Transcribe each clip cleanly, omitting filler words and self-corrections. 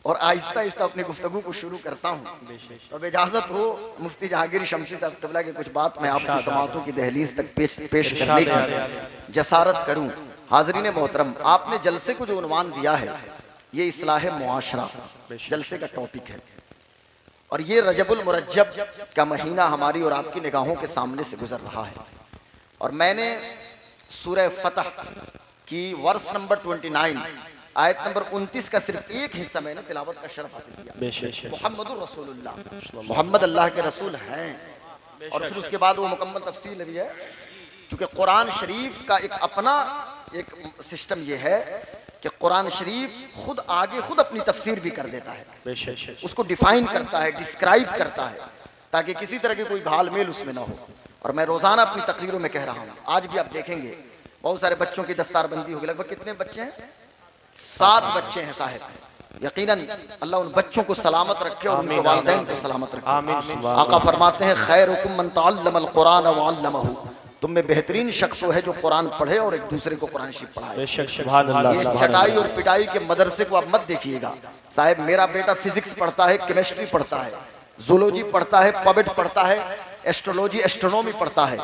और आहिस्ता आहिस्ता अपनी गुफ्तगू को शुरू करता हूँ। अब इजाजत हो मुफ्ती जहांगीर शमशी साहब क़िबला की कुछ बात मैं आपकी समातों की दहलीज तक पेश करने की जसारत करूँ। हाज़रीन मोहतरम, आपने जलसे को जो उन्वान दिया है ये इस्लाह मुआशरा जलसे का टॉपिक है, और ये रजबुल मुरज्जब का महीना हमारी और आपकी निगाहों के सामने से गुजर रहा है। और मैंने सूरह फतह की वर्स नंबर 29 आयत नंबर 29 का सिर्फ एक हिस्सा मैंने तिलावत का शर्फ हासिल किया। मुहम्मदुर रसूलुल्लाह, मोहम्मद अल्लाह के रसूल हैं। और फिर उसके बाद वो मुकम्मल तफसील भी है, चूँकि कुरान शरीफ का एक अपना एक सिस्टम ये है कि कुरान शरीफ खुद आगे खुद अपनी तफसीर भी कर देता है, उसको डिफाइन करता है, डिस्क्राइब करता है, ताकि किसी तरह की कोई घालमेल उसमें ना हो। और मैं रोजाना अपनी तकरीरों में कह रहा हूँ, आज भी आप देखेंगे बहुत सारे बच्चों की दस्तारबंदी होगी। लगभग कितने बच्चे हैं? 7 बच्चे हैं साहिब। यकीनन अल्लाह उन बच्चों को सलामत रखे और उनके वालिदैन को सलामत रखे। आका फरमाते हैं खैरुकुम मन तअल्लमल कुरान व अल्लमहु, तुम में बेहतरीन शख्स वो है जो कुरान पढ़े और एक दूसरे को कुरान शरीफ पढ़ाए। ये चटाई और पिटाई के मदरसे को आप मत देखिएगा। साहब मेरा बेटा फिजिक्स पढ़ता है, केमिस्ट्री पढ़ता है, जूलॉजी पढ़ता है, पॉबिट पढ़ता है, एस्ट्रोलॉजी एस्ट्रोनॉमी पढ़ता है।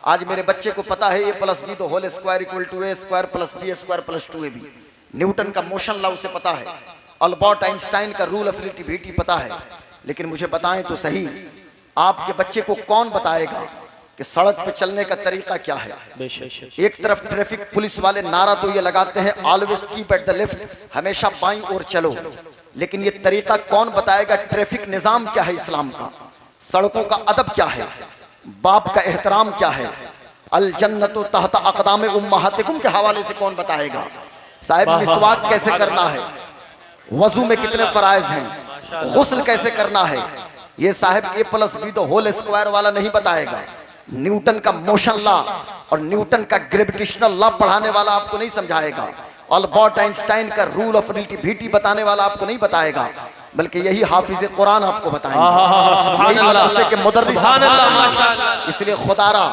आज मेरे बच्चे को पता है a+b तो whole square equal to a square plus b square plus 2ab, Newton का मोशन लॉ उसे पता है, अल्बर्ट आइंस्टाइन का रूल ऑफ रिलेटिविटी पता है। लेकिन मुझे बताएं तो सही, आपके बच्चे को कौन बताएगा कि सड़क पे चलने का तरीका क्या है? एक तरफ ट्रैफिक पुलिस वाले नारा तो ये लगाते हैं always keep at the left, हमेशा बाईं ओर चलो, लेकिन ये तरीका कौन बताएगा? ट्रैफिक निजाम क्या है इस्लाम का, सड़कों का अदब क्या है, बाप का एहतराम क्या है, अल जन्नतु तहत अक़दाम उम्महातिकुम के हवाले से कौन बताएगा? साहिब मिसवाक कैसे करना है, वजू में कितने फराइज हैं, गुस्ल कैसे करना है, ये साहिब a+b तो होल स्क्वायर वाला नहीं बताएगा। न्यूटन का मोशन लॉ और न्यूटन का ग्रेविटेशनल लॉ पढ़ाने वाला आपको नहीं समझाएगा। अल्बर्ट आइंस्टाइन का रूल ऑफ रिलेटिविटी बताने वाला आपको नहीं बताएगा, बल्कि यही हाफिज कुरान आपको बताएंगे, यही मदरसे के मुदर्रिस। इसलिए खुदारा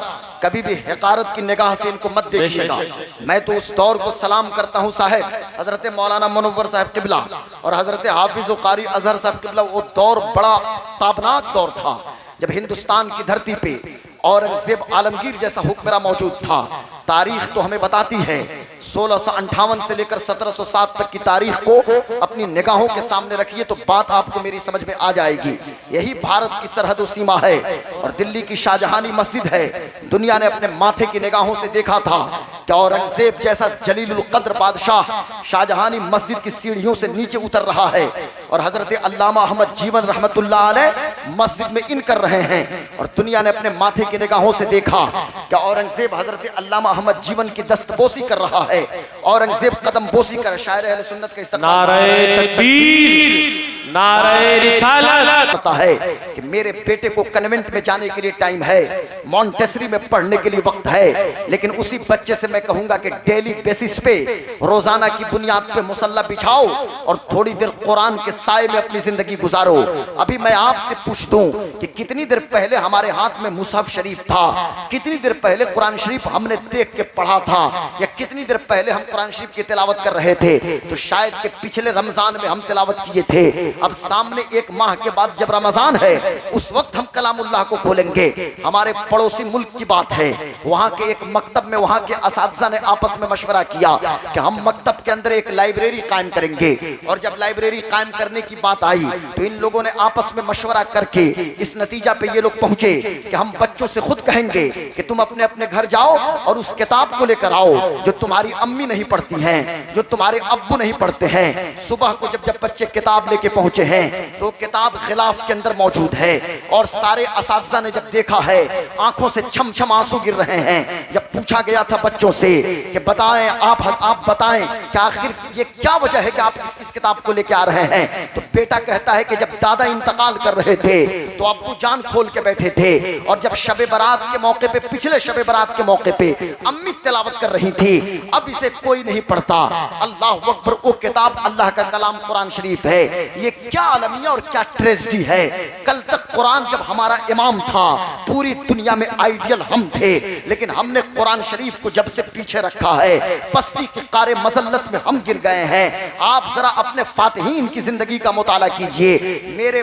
कभी भी हक़ारत की निगाह से इनको मत देखिएगा। मैं तो उस दौर को सलाम करता हूँ साहब, हजरत मौलाना मुनव्वर साहब क़िबला और हजरत हाफिज कारी अजहर साहब क़िबला। वो दौर बड़ा ताबनाक दौर था जब हिंदुस्तान की धरती पे औरंगजेब आलमगीर जैसा हुक्मरान मौजूद था। तारीख तो हमें बताती है 1658 से लेकर 1707 तक की तारीख को अपनी निगाहों के सामने रखिए तो बात आपको मेरी समझ में आ जाएगी। यही भारत की सरहद सीमा है और दिल्ली की शाहजहानी मस्जिद है। दुनिया ने अपने माथे की निगाहों से देखा था कि औरंगजेब जैसा जलीलुल कद्र बादशाह शाहजहानी मस्जिद की सीढ़ियों से नीचे उतर रहा है और हजरत अल्लामा अहमद जीवन रहमतुल्लाह अलैह मस्जिद में इन कर रहे हैं। और दुनिया ने अपने माथे की निगाहों से देखा कि औरंगजेब हजरत अल्लामा अहमद जीवन की दस्तबोसी कर रहा है, औरंगजेब कदम बोसी कर। शायर अहले सुन्नत का इस्तेमाल नारे तकबीर नारे रिसालत पता है कि मेरे बेटे को कन्वेंट में जाने के लिए टाइम है, मॉन्टेसरी में पढ़ने के लिए वक्त है, लेकिन उसी बच्चे से मैं कहूंगा कि डेली बेसिस पे रोजाना की बुनियाद पे मुसल्ला बिछाओ और थोड़ी देर कुरान के साए में अपनी जिंदगी गुजारो। अभी मैं आपसे पूछ दूं कि कितनी देर पहले हमारे हाथ में मुसहफ शरीफ था, कितनी देर पहले कुरान शरीफ हमने देख के पढ़ा था, या कितनी देर पहले हम कुरान शरीफ की तिलावत कर रहे थे? तो शायद के पिछले रमजान में हम तिलावत किए थे। अब सामने 1 माह के बाद जब रमजान है उस वक्त हम कलामुल्लाह को खोलेंगे। हमारे पड़ोसी मुल्क की बात है, वहां के एक मकतब में वहां के असातिज़ा ने आपस में मशवरा किया कि हम मकतब के अंदर एक लाइब्रेरी कायम करेंगे। और जब लाइब्रेरी कायम करने की बात आई तो इन लोगों ने आपस में मशवरा करके इस नतीजा पे ये लोग पहुंचे कि हम बच्चों से खुद कहेंगे कि तुम अपने अपने घर जाओ और उस किताब को लेकर आओ जो तुम्हारी अम्मी नहीं पढ़ती हैं, जो तुम्हारे अब्बू नहीं पढ़ते हैं। सुबह को जब बच्चे किताब लेके पहुंचे हैं तो किताब खिलाफ के अंदर मौजूद है और सारे असातिज़ा ने जब देखा है आंखों से छम छम आंसू गिर रहे हैं। जब पूछा गया था बच्चों से कि बताएं आप बताएं कि आखिर ये क्या वजह है कि आप इस किताब को लेके आ रहे हैं, तो बेटा कहता है कि जब दादा इंतकाल कर रहे थे तो अब्बू जान खोल के बैठे थे, और जब शबे बारात के मौके पे, पिछले शबे बारात के मौके पे अम्मी तिलावत कर रही थी, अब इसे कोई नहीं पढ़ता। अल्लाह अकबर, वो किताब अल्लाह का कलाम कुरान शरीफ है। ये क्या आलमिया और क्या ट्रेजेडी है। कल तक कुरान जब हमारा इमाम था, पूरी दुनिया में आइडियल हम थे, लेकिन हमने कुरान शरीफ को जब से पीछे रखा है, पस्ती के कारे मजल्लत में हम गिर गए हैं। आप जरा अपने फातिहीन की जिंदगी का मुताला कीजिए।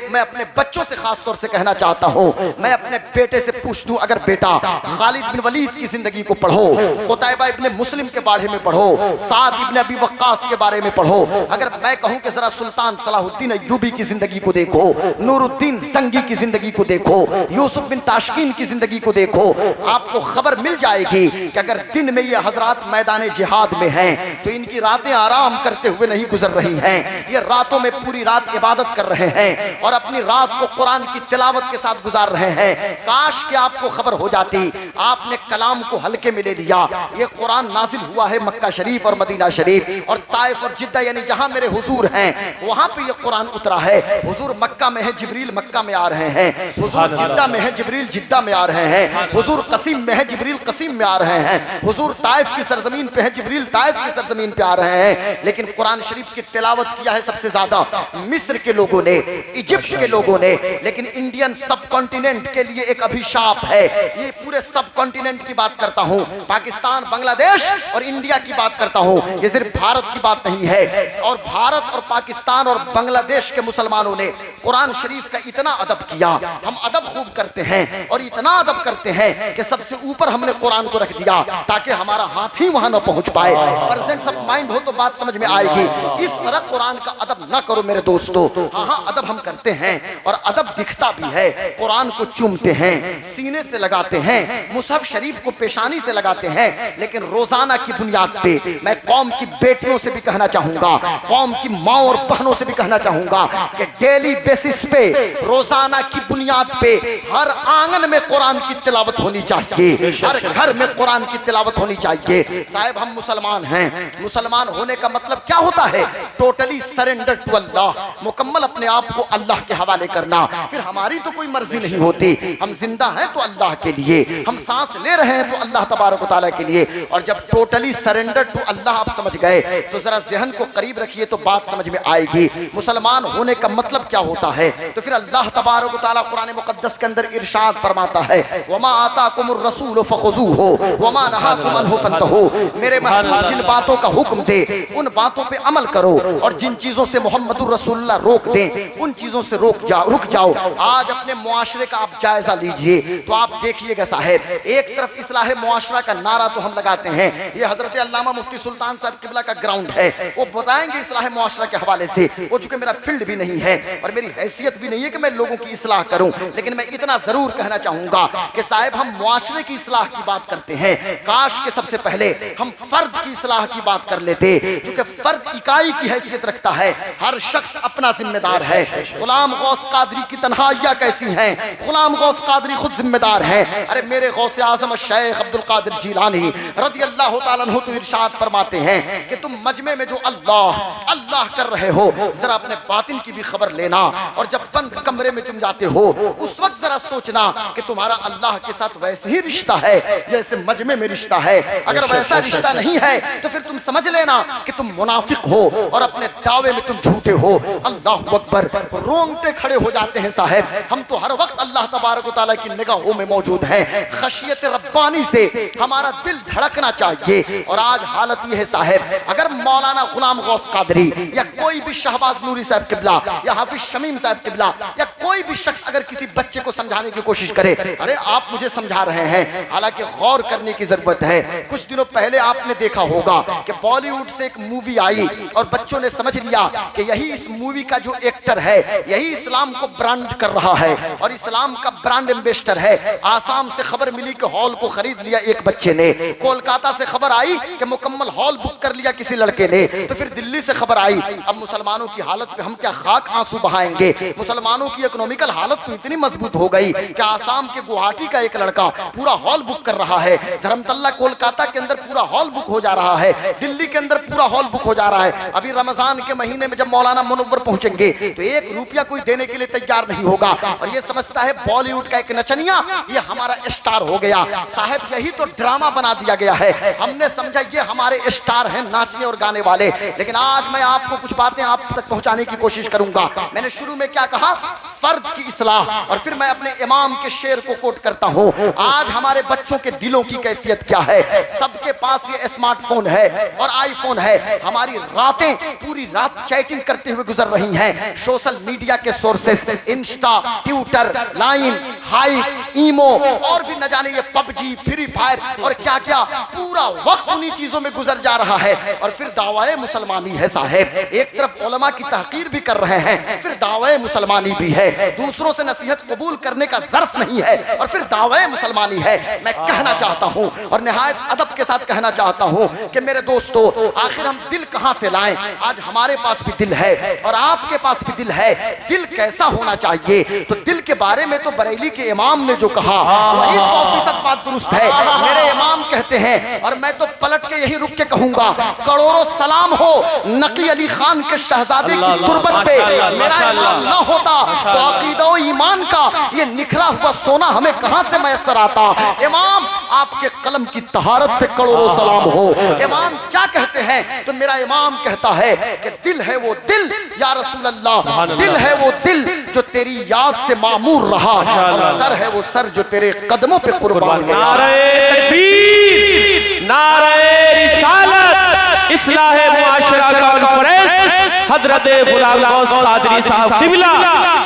मैं अपने बच्चों से खास तौर से कहना चाहता हूं, मैं अपने बेटे से पूछ दूं, अगर बेटा खालिद बिन वलीद की जिंदगी को पढ़ो, कुतैबा इब्ने मुस्लिम के बारे में पढ़ो, साद इब्ने अबी वक्कास के बारे में पढ़ो, अगर मैं कहूं कि जरा सुल्तान सलाहुद्दीन अय्यूबी की जिंदगी को देखो, नूरुद्दीन जंगी की जिंदगी को देखो, यूसुफ बिन ताशकीन की जिंदगी को देखो, आपको खबर मिल जाएगी कि अगर दिन में ये हजरात मैदान जिहाद में हैं तो इनकी रातें आराम करते हुए नहीं गुजर रही हैं, ये रातों में पूरी रात इबादत कर रहे हैं और अपनी रात को कुरान की तिलावत के साथ गुजार रहे हैं। काश कि आपको खबर हो जाती, आपने कलाम को हल्के में ले लिया। ये कुरान नाजिल हुआ है मक्का शरीफ और मदीना शरीफ और ताइफ और जिद्दा, यानी जहां मेरे हुजूर हैं वहां पे ये कुरान उतरा है। हुजूर मक्का में है, जिब्रील मक्का में आ रहे हैं, हुजूर जिद्दा में है, जिब्रील जिद्दा में आ रहे हैं, हुजूर कसीम में है, जिब्रील कसीम में आ रहे हैं, हुजूर ताइफ की सरजमीन पे है, जिब्रील ताइफ की सरजमीन पे आ रहे हैं। लेकिन कुरान शरीफ की तिलावत किया है सबसे ज्यादा मिस्र के लोगों ने, इजिप्ट के लोगों ने, लेकिन इंडियन सब कॉन्टिनेंट के लिए एक अभिशाप है। ये पूरे सब कॉन्टिनेंट की बात करता हूं, पाकिस्तान, बांग्लादेश और इंडिया की बात करता हूं, ये सिर्फ भारत की बात नहीं है। और भारत और पाकिस्तान और बांग्लादेश के मुसलमानों ने कुरान शरीफ का इतना अदब किया, हम अदब खूब करते हैं और इतना अदब करते हैं कि सबसे ऊपर हमने कुरान को रख दिया ताकि हमारा हाथ ही वहां न पहुंच पाए। प्रेजेंस ऑफ माइंड हो तो बात समझ में आएगी। इस तरह कुरान का अदब ना करो मेरे दोस्तों। हाँ, अदब हम करते हैं और अदब दिखता भी है। कुरान को चूमते हैं, सीने से लगाते हैं, मुसहफ शरीफ को पेशानी से लगाते हैं, लेकिन रोजाना की बुनियाद पे मैं कौम की बेटियों से भी कहना चाहूंगा, कौम की माँ और बहनों से भी कहना चाहूंगा कि डेली बेसिस पे, रोजाना की बुनियाद पे हर आंगन में कुरान की तिलावत होनी चाहिए, हर घर में कुरान की तिलावत होनी चाहिए। साहब, हम मुसलमान हैं, मुसलमान होने का मतलब क्या होता है? टोटली सरेंडर टू अल्लाह, मुकम्मल अपने आप को अल्लाह के हवाले करना। फिर हमारी तो कोई मर्जी नहीं होती, हम जिंदा हैं तो अल्लाह के लिए, हम सांस ले रहे हैं तो अल्लाह तबारक व तआला के लिए। और जब टोटली सरेंडर टू अल्लाह आप समझ गए तो जरा ज़हन को करीब रखिए तो बात समझ में आएगी मुसलमान होने का मतलब क्या होता है। तो फिर अल्लाह तबारक व तआला कुरान मुकद्दस के अंदर इरशाद फरमाता है, वमा आताकुमुर रसूल फखुज़ूहु वमा नहाकुम अन्हु फंतहू। मेरे महबूब जिन बातों का हुक्म दे उन बातों पे अमल करो और जिन चीजों से मोहम्मदुर रसूलुल्लाह रोक दें उन चीजों से रुक जाओ। आज अपने मुआशरे का आप जायजा लीजिए तो आप देखिएगा साहब, एक तरफ इस्लाह मुआशरा का नारा तो हम लगाते हैं, ये हजरत अल्लामा मुफ्ती सुल्तान साहब किबला का ग्राउंड है, वो बताएंगे इस्लाह मुआशरा के हवाले से। वो चूंकि मेरा फील्ड भी नहीं है और मेरी हैसियत भी नहीं है कि मैं लोगों की इस्लाह करूं, लेकिन मैं इतना जरूर कहना चाहूंगा कि साहब हम मुआशरे की इस्लाह की बात करते हैं, काश के सबसे पहले हम फर्द की इस्लाह की बात कर लेते, क्योंकि फर्द इकाई की हैसियत रखता है, हर शख्स अपना जिम्मेदार है। गुलाम गौस कादरी की तन्हाइयां कैसी हैं, गुलाम गौस कादरी खुद जिम्मेदार हैं। अरे मेरे गौसे आजम शेख अब्दुल कादिर जिलानी रज़ी अल्लाह तआला अन्हु तो इरशाद फरमाते हैं कि तुम मजमे में जो अल्लाह अल्लाह कर रहे हो जरा अपने बातिन की भी खबर लेना, और जब बंद कमरे में तुम जाते हो उस वक्त जरा सोचना कि तुम्हारा अल्लाह के साथ वैसे ही रिश्ता है जैसे मजमे में रिश्ता है। अगर वैसा रिश्ता नहीं है तो फिर तुम समझ लेना कि तुम मुनाफिक हो और अपने दावे में तुम झूठे हो। अल्लाह अकबर, रोंगटे खड़े हो जाते हैं साहब। हम तो हर वक्त अल्लाह तबारक व तआला की निगाहों में मौजूद हैं, खशियत रब्बानी से हमारा दिल धड़कना चाहिए। और आज हालत यह है साहब, अगर मौलाना गुलाम गौस कादरी या कोई भी शहबाज नूरी साहब किबला या हाफिज शमीम साहब किबला या कोई भी शख्स अगर किसी बच्चे को समझाने की कोशिश करे, अरे आप मुझे समझा रहे हैं, हालांकि गौर करने की जरूरत है। कुछ दिनों पहले आपने देखा होगा कि बॉलीवुड से एक मूवी आई और बच्चों ने समझ लिया कि यही इस मूवी का जो एक्टर है यही इस्लाम को ब्रांड कर रहा है और इस्लाम का ब्रांड एम्बेसडर है। आसाम से खबर मिली कि हॉल को खरीद लिया एक बच्चे ने, कोलकाता से खबर आई कि मुकम्मल हॉल बुक कर लिया किसी लड़के ने, तो फिर दिल्ली से खबर आई। अब मुसलमानों की हालत पे हम क्या खाक आंसू बहाएंगे। मुसलमानों की इकोनॉमिकल हालत तो इतनी मजबूत हो गई कि आसाम के गुवाहाटी का एक लड़का पूरा हॉल बुक कर रहा है, धर्मतल्ला कोलकाता के अंदर पूरा हॉल बुक हो जा रहा है, दिल्ली के अंदर पूरा हॉल बुक हो जा रहा है। अभी रमजान के महीने में जब मौलाना मुनव्वर पहुंचेंगे तो 1 रुपया कोई देने के लिए तैयार नहीं होगा, और ये समझता है बॉलीवुड का एक नचनिया ये हमारा स्टार हो गया। साहब यही तो ड्रामा बना दिया गया है, हमने समझा ये हमारे स्टार हैं नाचने और गाने वाले। लेकिन आज मैं आपको कुछ बातें आप तक पहुंचाने की कोशिश करूंगा। मैंने शुरू में क्या कहा, फर्द की इस्लाह, और फिर मैं अपने इमाम के शेर को कोट करता हूं। आज हमारे बच्चों के दिलों की कैफियत क्या है, सबके पास ये स्मार्टफोन है और आईफोन है। हमारी रातें पूरी रात चैटिंग करते हुए गुजर रही हैं। सोशल मीडिया के sources Insta, Twitter, Line, Hike, Imo और भी न जाने ये पबजी, फ्री फायर और क्या क्या, पूरा वक्त उन्हीं चीजों में गुजर जा रहा है। और फिर दावाए मुसलमानी है साहब, एक तरफ उलमा की तहकीर भी कर रहे हैं, फिर दावाए मुसलमानी भी है, दूसरों से नसीहत कबूल करने का ज़र्फ नहीं है, और फिर दावाए मुसलमानी है। मैं कहना चाहता हूं और निहायत अदब के साथ कहना चाहता हूं कि मेरे दोस्तों, आखिर हम दिल कहां से लाएं? आज हमारे पास भी दिल है और आपके पास भी दिल है। दिल कैसा होना चाहिए? तो दिल के बारे में तो बरेली के इमाम ने जो कहा वही 100% बात दुरुस्त है। मेरे इमाम कहते हैं, और मैं तो पलट के यही रुक के कहूंगा, करोड़ों सलाम हो नकी अली खान के शहजादे की तुरबत पे। मेरा इमाम ना होता तो अकीदा और ईमान का ये निखरा हुआ सोना हमें कहां से मैसर आता। इमाम आपके कलम की तहारत पे करोड़ों सलाम हो। इमाम क्या कहते हैं? तो मेरा इमाम कहता है कि दिल है वो दिल या रसूल अल्लाह, दिल है वो दिल जो तेरी याद से मामूर रहा, और सर है वो सर जो तेरे कदमों पे कुर्बान गया। नारे तकबीर, नारे रिसालत, इस्लाह मुआशरा कॉन्फ्रेंस, हजरत गुलाम गौस कादरी साहब किबला,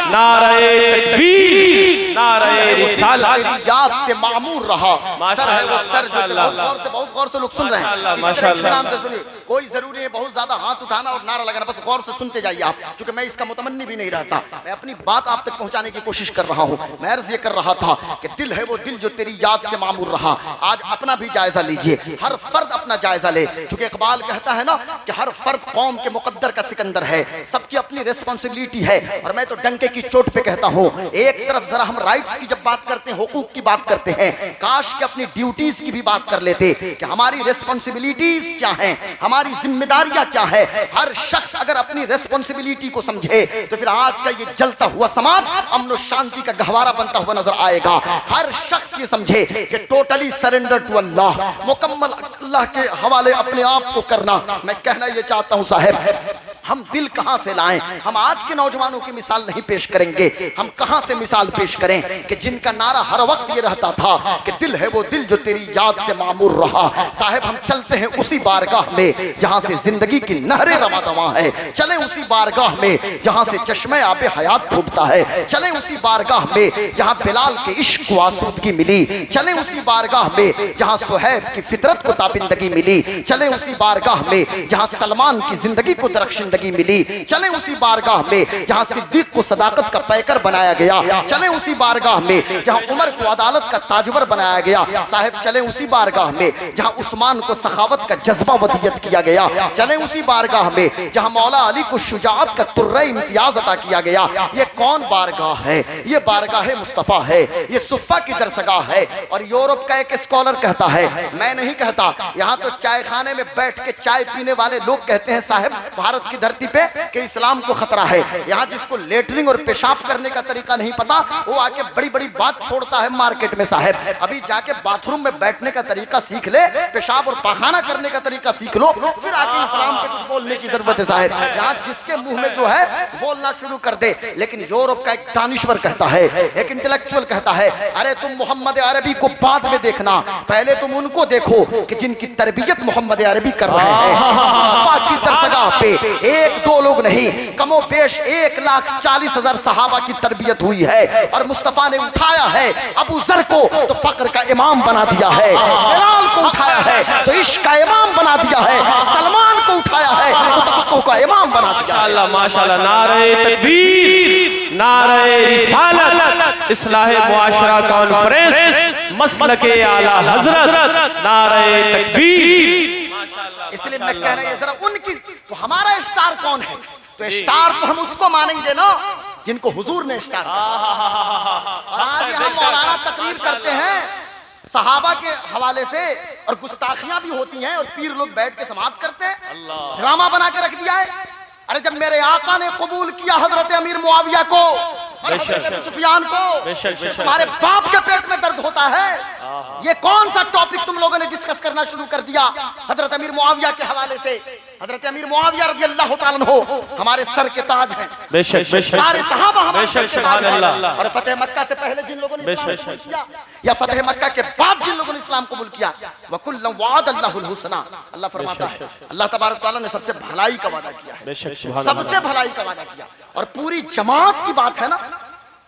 नारे तकबीर, नारे रिसालत, याद से मामूर रहा, सर है वो सर जो बहुत गौर से लोग सुन रहे हैं, इत्मीनान से सुनिए। कोई जरूरी है बहुत ज्यादा हाथ उठाना और नारा लगाना, बस गौर से सुनते जाइए आप, क्योंकि मैं इसका मुतमन्नी भी नहीं रहता। मैं अपनी बात आप तक पहुंचाने की कोशिश कर रहा हूं। मैं अर्ज ये कर रहा था कि दिल है वो दिल जो तेरी याद से मामूर रहा। आज अपना भी जायजा लीजिए, हर फर्द अपना जायजा ले, क्योंकि इकबाल कहता है ना कि हर फर्द कौम के मुकद्दर का सिकंदर है, सबकी अपनी रिस्पॉन्सिबिलिटी है। और मैं तो डंके की चोट पे कहता हूं, एक तरफ जरा हम राइट्स की जब बात करते हैं, हुकूक की बात करते हैं, काश के अपनी ड्यूटीज की भी बात कर लेते कि हमारी रिस्पॉन्सिबिलिटीज क्या हैं, हमारी जिम्मेदारियां क्या है। हर शख्स अगर अपनी रिस्पॉन्सिबिलिटी को समझे तो फिर आज का ये जलता हुआ समाज अमन और शांति का गहवारा बनता हुआ नजर आएगा। हर शख्स ये समझे कि टोटली सरेंडर टू अल्लाह, मुकम्मल अल्लाह के हवाले अपने आप को करना। मैं कहना ये चाहता हूं साहब, हम दिल कहां से लाएं? हम आज के नौजवानों की मिसाल नहीं पेश करेंगे, हम कहां से मिसाल पेश करें कि जिनका नारा हर वक्त ये रहता था कि दिल है वो दिल जो तेरी याद से मामूर रहा। साहब हम चलते हैं उसी बारगाह में जहां से जिंदगी की नहरें रवा दवा है, चले उसी बारगाह में जहां से चश्मे आबे हयात फूटता है, चले उसी बारगाह में जहां बिलाल के इश्क को आसूदगी मिली, चले उसी बारगाह में जहां सुहैब की फितरत को ताबिंदगी मिली, चले उसी बारगाह में जहां सलमान की जिंदगी को दरख्शिंदगी मिली, चले उसी बारगाह में जहां सिद्दीक को सदाकत का पैकर बनाया गया, चले उसी बारगाह में जहां उमर को अदालत का ताजवर बनाया गया। साहब चले उसी बारगाह में जहां उस्मान को सखावत का जज्बा वदियत किया गया, चले उसी बारगाह में जहां मौला अली को शुजाअत का तुर्रे इम्तियाज अता किया गया। ये कौन बारगाह है? ये बारगाह मुस्तफा है, ये सुफ़ा की दरसगाह है। और यूरोप का एक स्कॉलर कहता है, मैं नहीं कहता, यहाँ तो चाय खाने में बैठ के चाय पीने वाले लोग कहते हैं साहब भारत की धरती पे कि इस्लाम को खतरा है। यहाँ जिसको लेटरिंग और पेशाब करने का तरीका नहीं पता वो आके बड़ी बड़ी बात छोड़ता है मार्केट में। साहब अभी जाके बाथरूम में बैठने का तरीका सीख ले, पेशाब और पाखाना करने का तरीका सीख लो, फिर आके इस्लाम पे कुछ बोलने की जरूरत है। साहब यहाँ जिसके मुंह में जो है बोलना शुरू कर दे। लेकिन यूरोप का एक दानिश्वर कहता है, एक इंटेलेक्चुअल कहता है, अरे तुम मोहम्मद अरबी को बाद में देखना, पहले तुम उनको देखो कि जिनकी तरबियत मोहम्मद अरबी कर रहे हैं। की दरसगाह पे एक दो लोग नहीं, कमो पेश 1,40,000 सहाबा की तरबियत हुई है। और मुस्तफा ने उठाया है अबू जर को तो फक्र का इमाम बना दिया है, बिलाल को उठाया है तो इश्क का इमाम बना दिया है, सलमान को उठाया है तो तफक्कुह का इमाम बना दिया है। माशाअल्लाह माशाअल्लाह, नारे तकबीर, नारे रिसालत, इस्लाह मुआशरा कॉन्फ्रेंस, मसलके आला हजरत, नारे तकबीर। इसलिए मैं कह रहा हूं जरा उनकी, तो हमारा स्टार कौन है? तो स्टार तो हम उसको मानेंगे ना जिनको हुजूर ने स्टार किया। और आज यहाँ मौलाना तकरीर करते हैं सहाबा के हवाले से और गुस्ताखियां भी होती हैं और पीर लोग बैठ के समाअत करते हैं, ड्रामा बना के रख दिया है। अरे जब मेरे आका ने कबूल किया हजरत अमीर मुआविया को और हजरत अबू सुफियान को, तुम्हारे बाप के पेट में दर्द होता है। ये कौन सा टॉपिक तुम लोगों ने डिस्कस करना शुरू कर दिया हजरत अमीर मुआविया के हवाले से? हजरत अमीर मुआविया रज़ियल्लाहु ताला अन्हु हमारे सर के ताज हैं, सारे सहाबा हमारे सर के ताज हैं। और फतेह मक्का से पहले जिन लोगों ने इस्लाम कबूल किया या फतेह मक्का के बाद जिन लोगों ने इस्लाम कबूल किया, वकुल्लम वअदल्लाहुल हुस्ना, अल्लाह फरमाता है अल्लाह तबारक तआला ने सबसे भलाई का वादा किया है, सबसे भलाई का वादा किया। और पूरी जमात की बात है ना,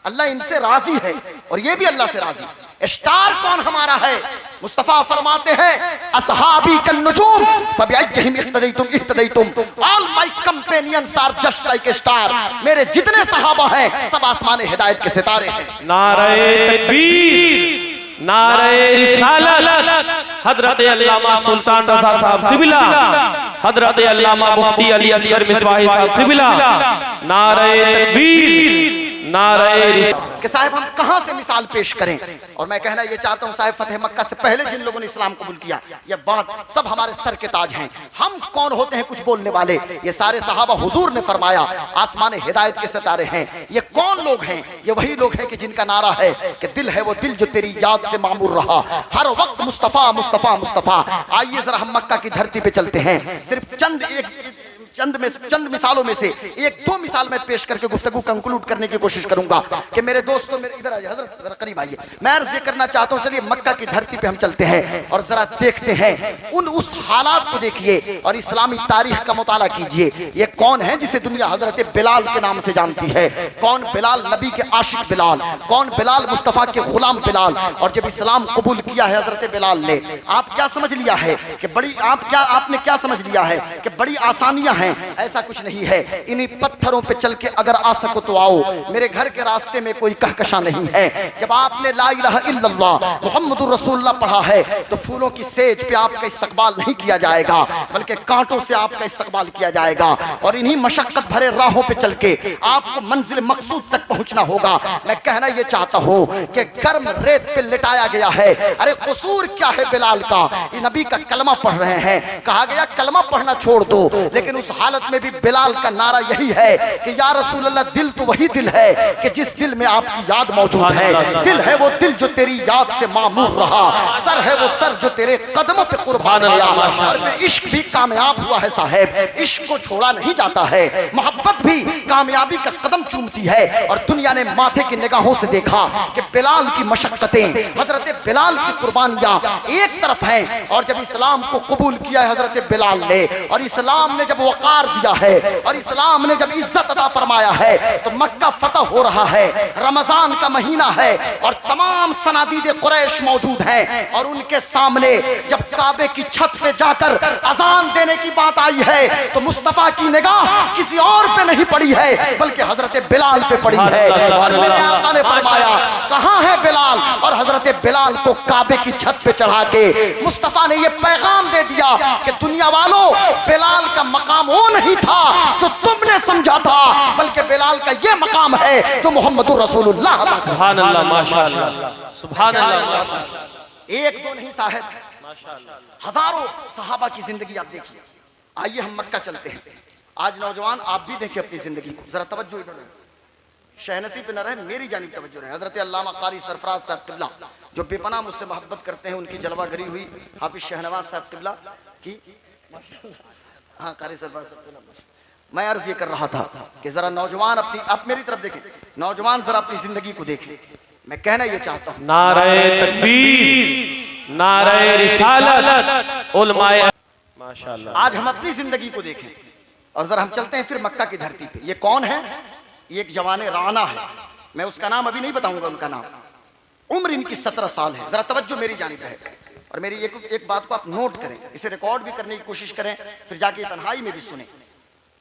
अल्लाह इनसे राजी है और ये भी अल्लाह से राजी। स्टार कौन हमारा है? मुस्तफा फरमाते हैं असहाबी कन नुजूम फबिअय्यिहिम इक्तदैतुम इह्तदैतुम, all my companions are just like a star. मेरे जितने सहाबा हैं सब आसमान हिदायत के सितारे हैं। नारे तकबीर, नारे रिसालत, हजरत अल्लामा सुल्तान रजा साहब क़िबला, हजरत अल्लामा मुफ्ती अली असगर मिसबाही साहब क़िबला, नारे तकबीर, नारे रिसालत। कि साहब हम कहां से मिसाल पेश करें? और मैं कहना ये चाहता हूं साहब फतेह मक्का से पहले जिन लोगों ने इस्लाम कबूल किया ये बात सब हमारे सर के ताज हैं। हम कौन होते हैं कुछ बोलने वाले? ये सारे सहाबा हुजूर ने फरमाया आसमान हिदायत के सितारे हैं। ये कौन लोग हैं? ये वही लोग हैं कि जिनका नारा है कि दिल है वो दिल जो तेरी याद से मामूर रहा, हर वक्त मुस्तफा मुस्तफा मुस्तफा। आइए जरा हम मक्का की धरती पे चलते हैं। सिर्फ चंद मिसालों में से एक दो मिसाल मैं पेश करके गुफ्तगू कंक्लूड करने की कोशिश करूंगा कि मेरे दोस्तों, मेरे इधर आइए हजरत, जरा करीब आइए। मैं अर्ज ये करना चाहता हूं, चलिए मक्का की धरती पे हम चलते हैं और जरा देखते हैं उस हालात को देखिए और इस्लामी तारीख का मुताला कीजिए। ये कौन है जिसे दुनिया हजरत बिलाल के नाम से जानती है? कौन बिलाल? नबी के आशिक बिलाल। कौन बिलाल? मुस्तफा के गुलाम बिलाल। और जब इस्लाम कबूल किया है हजरत बिलाल ने, आप क्या समझ लिया है कि आपने क्या समझ लिया है कि बड़ी आसानियां हैं? ऐसा कुछ नहीं है। इन्हीं पत्थरों पे चल के अगर आ सको तो आओ, मेरे घर के रास्ते में कोई कहकशा नहीं है। जब आपने ला इलाहा इल्लल्लाह मुहम्मदुर रसूलुल्लाह पढ़ा है तो फूलों की सेज पे आपका इस्तकबाल नहीं किया जाएगा बल्कि कांटों से आपका इस्तकबाल किया जाएगा। और इन्हीं मशक्कत भरे राहों पे चल के आपको मंजिल मकसूद तक पहुंचना होगा। मैं कहना यह चाहता हूं कि गर्म रेत पे लिटाया गया है। अरे कसूर क्या है बिलाल का? ये नबी का कलमा पढ़ रहे हैं, कहा गया कलमा पढ़ना छोड़ दो, लेकिन उस हालत में भी बिलाल का नारा यही है कि या रसूल अल्लाह, दिल तो वही दिल है कि जिस दिल में आपकी याद मौजूद है। दिल है वो दिल जो तेरी याद से मामूर रहा, सर है वो सर जो तेरे कदमों पे कुर्बान गया। और फिर इश्क भी कामयाब हुआ है साहब, इश्क को छोड़ा नहीं जाता है। मोहब्बत भी कामयाबी का कदम चूमती है। और दुनिया ने माथे की निगाहों से देखा कि बिलाल की मशक्कतें, हजरत बिलाल की कुर्बानियां एक तरफ हैं। और जब इस्लाम को कबूल किया है हजरत बिलाल ने, और इस्लाम ने जब वकार दिया है और इस्लाम ने जब इज्जत अता फरमाया है, तो मक्का फतह हो रहा है, रमजान का महीना है और तमाम सनादीद कुरैश मौजूद हैं। और उनके सामने जब काबे की छत पे जाकर अजान देने की बात आई है तो मुस्तफा की निगाह किसी और पे नहीं पड़ी है बल्कि हजरत बिलाल पे पड़ी है। और मेरे आका ने फरमाया कहां है बिलाल? और हजरत बिलाल को काबे की छत पे चढ़ा के मुस्तफा ने यह पैगाम दे दिया कि दुनिया वालों, बिलाल का मकाम वो नहीं था जो तुमने समझा था, बल्कि बिलाल का ये मकाम है जो मोहम्मदुर रसूलुल्लाह। सुभान अल्लाह, माशाअल्लाह, सुभान अल्लाह। एक दो नहीं साहब, हजारों सहाबा की जिंदगी आप देखिए। आइए हम मक्का चलते हैं। आज नौजवान आप भी देखिए अपनी जिंदगी को, जरा तवज्जो इधर रहे, शहनसी पे न रहे, मेरी जानिब तवज्जो रहे। हजरत अल्लामा कारी सरफराज साहब क़िबला जो बेपनाह मुझसे मोहब्बत करते हैं, उनकी जलवागरी हुई हाफिज शहनवाज साहब क़िबला की, हाँ कारी सरफराज साहब क़िबला। मैं अर्ज ये कर रहा था कि जरा नौजवान अपनी, आप मेरी तरफ देखें, नौजवान जरा अपनी जिंदगी को देखें। मैं कहना ये चाहता हूँ, नारे तकबीर, नारे रिसालत, उलमाए माशाअल्लाह। आज हम अपनी जिंदगी को देखें और जरा हम चलते हैं फिर मक्का की धरती पे। ये कौन है? ये एक जवान राना है, मैं उसका नाम अभी नहीं बताऊंगा, उनका नाम। उम्र इनकी 17 साल है। जरा तवज्जो मेरी जानिब है और मेरी एक बात को आप नोट करें, इसे रिकॉर्ड भी करने की कोशिश करें, फिर जाके तन्हाई में भी सुने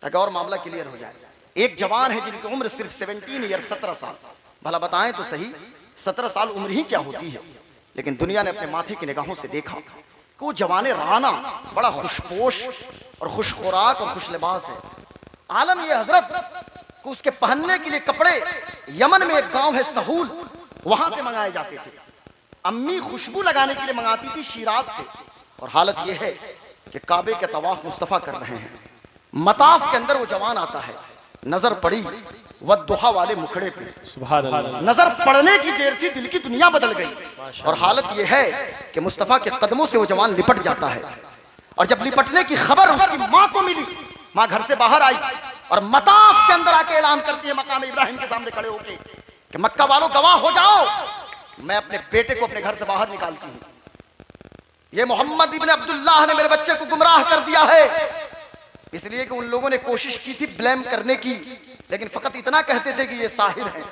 ताकि और मामला क्लियर हो जाए। एक जवान है जिनकी उम्र सिर्फ 17 ईयर, 17 साल। भला बताएं तो सही, 17 साल उम्र ही क्या होती है? लेकिन दुनिया ने अपने माथे की निगाहों से देखा कि वो जवान राना बड़ा खुशपोश और खुश खुराक और खुश लिबास है। आलम ये हजरत को उसके पहनने के लिए कपड़े यमन में एक गांव है सहूल, वहां से मंगाए जाते थे। अम्मी खुशबू लगाने के लिए मंगाती थी शिराज से। और हालत यह है कि काबे के तवाफ मुस्तफा कर रहे हैं, मताफ के अंदर वो जवान आता है, नजर पड़ी वद्दुहा वाले मुखड़े पे, सुभान अल्लाह। नजर पड़ने की देर थी, दिल की दुनिया बदल गई। और हालत यह है कि मुस्तफा के कदमों से वो जवान लिपट जाता है। और जब लिपटने की खबर उसकी माँ को मिली, माँ घर से बाहर आई और मताफ के अंदर आके ऐलान करती है मकाम इब्राहिम के सामने खड़े होके कि मक्का वालों गवाह हो जाओ, मैं अपने बेटे को अपने घर से बाहर निकालती हूँ। ये मोहम्मद इब्न अब्दुल्लाह ने मेरे बच्चे को गुमराह कर दिया है। इसलिए कि उन लोगों ने कोशिश की थी ब्लेम करने की, लेकिन फकत इतना कहते थे कि ये साहिर है,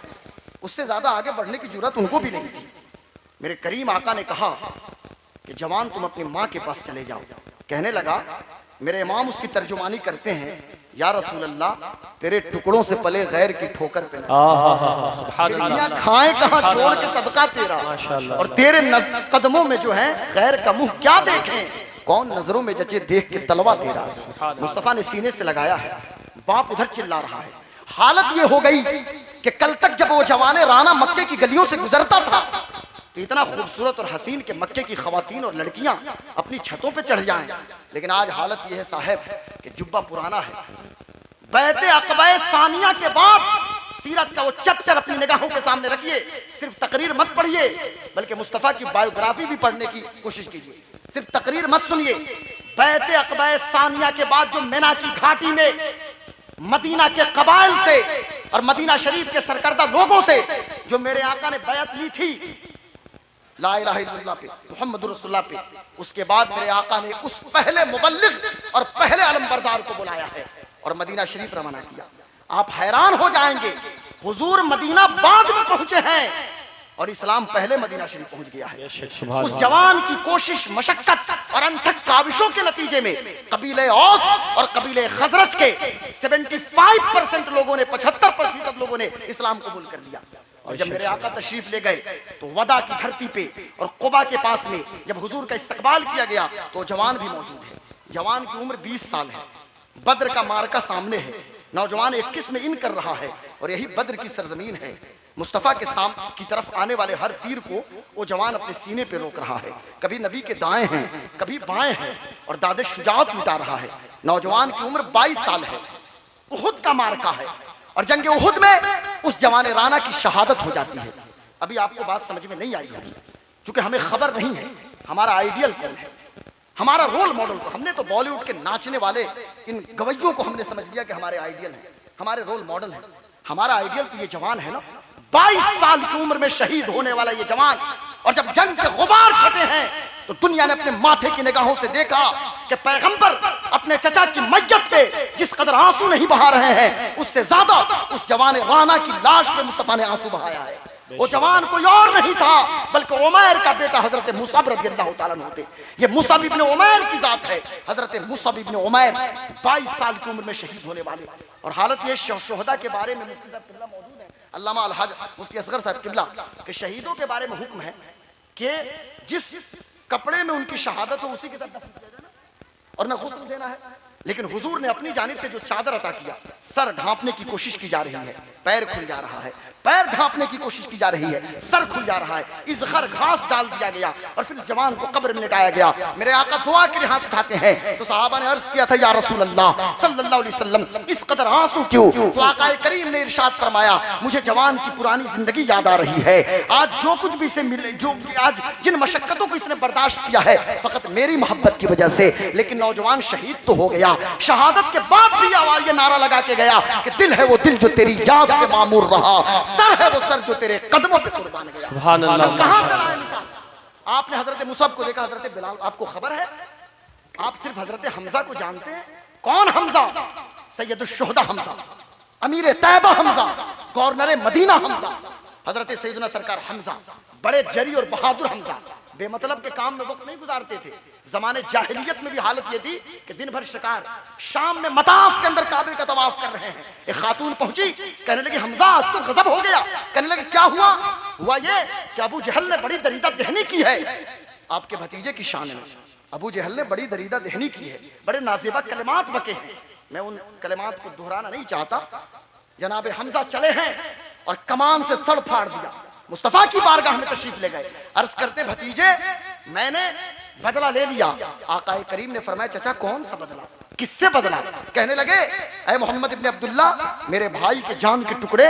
उससे ज्यादा आगे बढ़ने की जरूरत उनको भी नहीं थी। मेरे करीम आका ने कहा कि जवान तुम अपनी माँ के पास चले जाओ। कहने लगा, मेरे इमाम उसकी तर्जुमानी करते हैं, या रसूल अल्लाह तेरे टुकड़ों से पले गैर की ठोकर पे दुनिया खाएं कहाँ, छोड़ के सदका तेरा, और तेरे कदमों में जो है गैर का मुंह क्या देखें, कौन नजरों में जचे देख के तलवा तेरा। मुस्तफा ने सीने से लगाया है, बाप उधर चिल्ला रहा है। हालत ये हो गई कि कल तक जब वो जवाने राना मक्के की गलियों से गुजरता था तो इतना खूबसूरत और हसीन के मक्के की खवातीन और लड़कियां अपनी छतों पे चढ़ जाएं, लेकिन आज हालत यह है साहब कि जुब्बा पुराना है। बैते अक़बा सानिया के बाद सीरत का वो चैप्टर अपनी निगाहों के सामने रखिए, सिर्फ तकरीर मत पढ़िए बल्कि मुस्तफा की बायोग्राफी भी पढ़ने की कोशिश कीजिए, सिर्फ तकरीर मत सुनिए। बैते अक़बा सानिया के बाद जो मिना की घाटी में मदीना के कबाइल से और मदीना शरीफ के सरकर्दा लोगों से जो मेरे आका ने बैत ली थी ला इलाहा इल्लल्लाह पे, मुहम्मदुर रसूलुल्लाह पे, उसके बाद मेरे आका ने उस पहले मुबल्लिग और पहले अलमबरदार को बुलाया है और मदीना शरीफ रवाना किया। आप हैरान हो जाएंगे, हुजूर मदीना बाद में पहुंचे हैं और इस्लाम पहले मदीना शरीफ पहुंच गया है। उस जवान की कोशिश, मशक्कत और अनथक काविशों के नतीजे में कबीले औस और कबीले खजरज के 75% लोगों ने, 75% लोगों ने इस्लाम कबूल कर लिया। और जब मेरे आका तशरीफ ले गए तो वदा की धरती पे और कुबा के पास में जब हुजूर का इस्तकबाल किया गया तो जवान भी मौजूद है। जवान की उम्र 20 साल है, बद्र का मार्का सामने है, नौजवान 21 में इन कर रहा है और यही बद्र की सरजमीन है। मुस्तफा के सामने की तरफ आने वाले हर तीर को वो जवान अपने सीने पे रोक रहा है, कभी नबी के दाएं हैं कभी बाएं हैं और दादे शुजाअत मिटा रहा है। नौजवान की उम्र 22 साल है, उहुद का मार्का है और जंग उहुद में उस जवान राना की शहादत हो जाती है। अभी आपको बात समझ में नहीं आई होगी, क्योंकि हमें खबर नहीं है हमारा आइडियल कौन है, हमारा रोल मॉडल को। हमने तो बॉलीवुड के नाचने वाले इन गवैयों को हमने समझ लिया कि हमारे आइडियल हैं, हमारे रोल मॉडल हैं। हमारा आइडियल तो ये जवान है ना, 22 साल की उम्र में शहीद होने वाला ये जवान। और जब जंग के गुबार छटे हैं तो दुनिया ने अपने माथे की निगाहों से देखा कि पैगंबर अपने चचा की मैयत पे जिस कदर आंसू नहीं बहा रहे हैं, उससे ज्यादा उस जवान राना की लाश पे मुस्तफा ने आंसू बहाया है। वो जवान कोई और नहीं था बल्कि उमैर का बेटा हजरत मुसअब रज़ियल्लाहु ताला अन्हु थे। ये मुसअब इब्न उमैर की जात है, हजरत मुसअब इब्न उमैर 22 साल की उम्र में शहीद होने वाले। और हालत ये शोहदा के बारे में मुफ्ती साहब किबला मौजूद है, अल्लामा अलहज मुफ्ती असगर साहब किबला के शहीदों के बारे में हुक्म है कि जिस कपड़े में उनकी शहादत हो उसी के साथ दफन किया जाना और न गुस्ल देना है। लेकिन हुजूर ने अपनी जानिब से जो चादर अता किया, सर ढांपने की कोशिश की जा रही है, पैर खुल जा रहा है, पैर ढांपने की कोशिश की जा रही है, सर खुल जा रहा है, इज़खर घास डाल दिया गया और फिर जवान को कब्र में लिटाया गया। मेरे आका दुआ के लिए हाथ उठाते हैं तो सहाबा ने अर्ज किया था, या रसूल अल्लाह सल्लल्लाहु अलैहि वसल्लम इस कदर आंसू क्यों? तो आका करीम ने इरशाद फरमाया, मुझे जवान की पुरानी जिंदगी याद आ रही है। आज जो कुछ भी इसे मिले, जो आज जिन मशक्कतों को इसने बर्दाश्त किया है फकत मेरी मोहब्बत की वजह से। लेकिन नौजवान शहीद तो हो गया, शहादत के बाद भी आवाज ये नारा लगा के गया कि दिल है वो दिल जो तेरी याद से मामूर रहा, सर है वो सर जो तेरे कदमों पे कुर्बान गया। सुभान अल्लाह। कहां से लाए मिसाल? आपने हजरत मुसअब को देखा, हजरत बिलाल, आपको खबर है? आप सिर्फ हजरत हमजा को जानते हैं। कौन हमजा? सैयदुश शुहदा हमजा, अमीर तैयबा हमजा, गवर्नर मदीना हमजा, हजरत सैयदना सरकार हमजा, बड़े जरी और बहादुर हमजा। बेमतलब के काम में वक्त नहीं गुजारते थे। जमाने जाहिलियत में भी हालत ये थी कि दिन भर शिकार, शाम में मताफ के अंदर काबे का तवाफ कर रहे हैं। एक खातून पहुंची, कहने लगी हमजा आज तो गजब हो गया। कहने लगे क्या हुआ? हुआ ये कि अबू जहल ने बड़ी दरीदा देहनी की है आपके भतीजे की शान में। अबू जहल ने बड़ी दरीदा देहनी की है, बड़े नाज़िबा कलिमात बके हैं। मैं उन कलिमात को दोहराना नहीं चाहता। जनाब हमजा चले हैं और कमान से सड़ फाड़ दिया, मुस्तफा की बारगाह में तशरीफ ले गए। अर्ज करते भतीजे मैंने बदला ले लिया। आका करीम ने फरमाया, चचा कौन सा बदला? किससे बदला? कहने लगे, ऐ मोहम्मद इब्ने अब्दुल्ला, मेरे भाई के जान के टुकड़े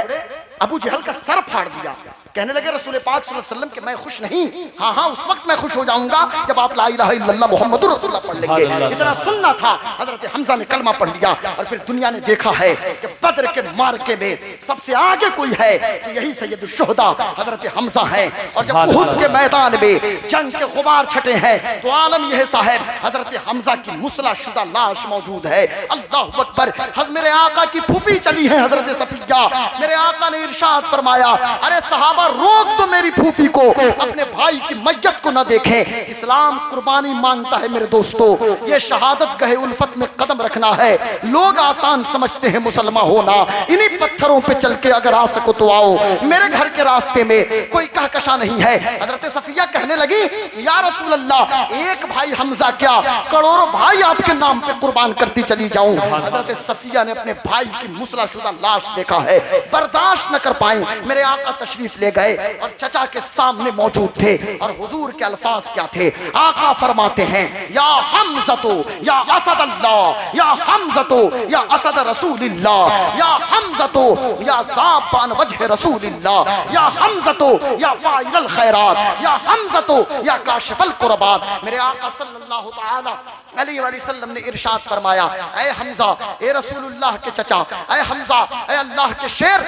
अबू जहल का सर फाड़ दिया। कहने लगे रसूल पाक सल्लल्लाहु अलैहि वसल्लम कि मैं खुश नहीं, हाँ हाँ उस वक्त मैं खुश हो जाऊंगा जब आप ला इलाहा इल्लल्लाह मुहम्मदुर रसूलुल्लाह पढ़ लेंगे। इतना सुनना था। हजरत हमजा ने कलमा पढ़ लिया और फिर दुनिया ने देखा है कि बद्र के मार्के में सबसे आगे कोई है तो यही सैयदुल शुहदा हजरत हमजा हैं। और जब उहुद के मैदान में जंग के गुबार छटे हैं तो आलम यह साहब हजरत हमजा की मुसला शुदा लाश मौजूद है। अल्लाह अकबर। मेरे आका की फूफी चली है हजरत सफिया, मेरे आका ने इरशाद फरमाया, अरे सहाबा रोक दो मेरी फूफी को, अपने भाई की मैयत को ना देखें। इस्लाम कुर्बानी मांगता है मेरे दोस्तों, ये शहादत गहे उल्फत में कदम रखना है। लोग आसान समझते हैं मुसलमान होना, इन्हीं पत्थरों पे चल के अगर आ सको तो आओ, मेरे घर के रास्ते में कोई कहकशा नहीं है। हजरत सफिया कहने लगी, या रसूल अल्लाह, एक भाई हमजा क्या करोड़ों भाई आपके नाम पे कुर्बान करती चली जाऊं। हजरत सफिया ने अपने भाई की मुसलाशुदा लाश देखा है, बर्दाश्त न कर पाई, मेरे आका तशरीफ ले गए और चचा के सामने मौजूद थे। और हुजूर के अल्फाज क्या थे? आका फरमाते हैं, या हमज़तो या असद अल्लाह, या हमज़तो या असद रसूलिल्लाह, या हमज़तो या ज़ाबान वजह रसूलिल्लाह, या हमज़तो या फाइलल खैरात, या हमज़तो या काशिफल कुरबात। मेरे आका सल्लल्लाहु तआला अलैहि वसल्लम ने इरशाद फरमाया, ऐ हमजा, ए रसूलुल्लाह के चचा, ऐ हमजा, ऐ अल्लाह के शेर,